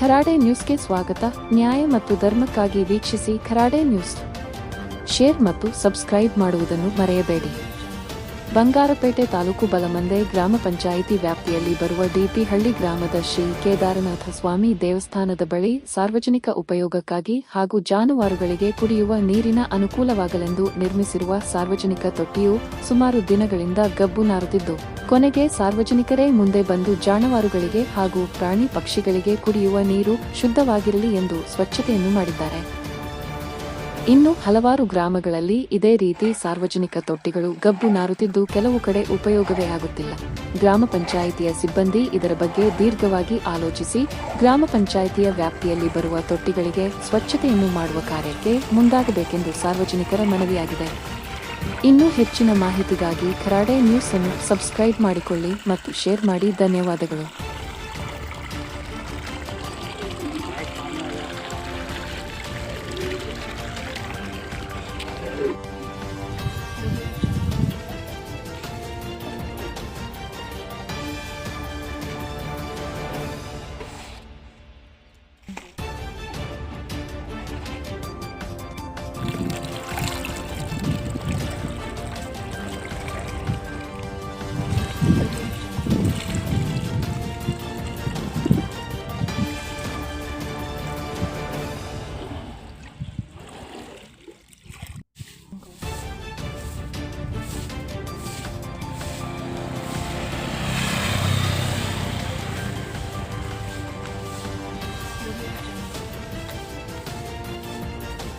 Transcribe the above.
ಖರಾಡೆ ನ್ಯೂಸ್ಗೆ ಸ್ವಾಗತ. ನ್ಯಾಯ ಮತ್ತು ಧರ್ಮಕ್ಕಾಗಿ ವೀಕ್ಷಿಸಿ ಖರಾಡೆ ನ್ಯೂಸ್. ಶೇರ್ ಮತ್ತು ಸಬ್ಸ್ಕ್ರೈಬ್ ಮಾಡುವುದನ್ನು ಮರೆಯಬೇಡಿ. ಬಂಗಾರಪೇಟೆ ತಾಲೂಕು ಬಲಮಂದೆ ಗ್ರಾಮ ಪಂಚಾಯಿತಿ ವ್ಯಾಪ್ತಿಯಲ್ಲಿ ಬರುವ ಡಿಪಿಹಳ್ಳಿ ಗ್ರಾಮದ ಶ್ರೀ ಕೇದಾರನಾಥ ಸ್ವಾಮಿ ದೇವಸ್ಥಾನದ ಬಳಿ ಸಾರ್ವಜನಿಕ ಉಪಯೋಗಕ್ಕಾಗಿ ಹಾಗೂ ಜಾನುವಾರುಗಳಿಗೆ ಕುಡಿಯುವ ನೀರಿನ ಅನುಕೂಲವಾಗಲೆಂದು ನಿರ್ಮಿಸಿರುವ ಸಾರ್ವಜನಿಕ ತೊಟ್ಟಿಯು ಸುಮಾರು ದಿನಗಳಿಂದ ಗಬ್ಬು ನಾರುತ್ತಿದ್ದು, ಕೊನೆಗೆ ಸಾರ್ವಜನಿಕರೇ ಮುಂದೆ ಬಂದು ಜಾನುವಾರುಗಳಿಗೆ ಹಾಗೂ ಪ್ರಾಣಿ ಪಕ್ಷಿಗಳಿಗೆ ಕುಡಿಯುವ ನೀರು ಶುದ್ಧವಾಗಿರಲಿ ಎಂದು ಸ್ವಚ್ಛತೆಯನ್ನು ಮಾಡಿದ್ದಾರೆ. ಇನ್ನು ಹಲವಾರು ಗ್ರಾಮಗಳಲ್ಲಿ ಇದೇ ರೀತಿ ಸಾರ್ವಜನಿಕ ತೊಟ್ಟಿಗಳು ಗಬ್ಬು ನಾರುತ್ತಿದ್ದು ಕೆಲವು ಕಡೆ ಉಪಯೋಗವೇ ಆಗುತ್ತಿಲ್ಲ. ಗ್ರಾಮ ಪಂಚಾಯಿತಿಯ ಸಿಬ್ಬಂದಿ ಇದರ ಬಗ್ಗೆ ದೀರ್ಘವಾಗಿ ಆಲೋಚಿಸಿ ಗ್ರಾಮ ಪಂಚಾಯಿತಿಯ ವ್ಯಾಪ್ತಿಯಲ್ಲಿ ಬರುವ ತೊಟ್ಟಿಗಳಿಗೆ ಸ್ವಚ್ಛತೆಯನ್ನು ಮಾಡುವ ಕಾರ್ಯಕ್ಕೆ ಮುಂದಾಗಬೇಕೆಂದು ಸಾರ್ವಜನಿಕರ ಮನವಿಯಾಗಿದೆ. ಇನ್ನೂ ಹೆಚ್ಚಿನ ಮಾಹಿತಿಗಾಗಿ ಖರಾಡೆ ನ್ಯೂಸ್ ಅನ್ನು ಸಬ್ಸ್ಕ್ರೈಬ್ ಮಾಡಿಕೊಳ್ಳಿ ಮತ್ತು ಶೇರ್ ಮಾಡಿ. ಧನ್ಯವಾದಗಳು.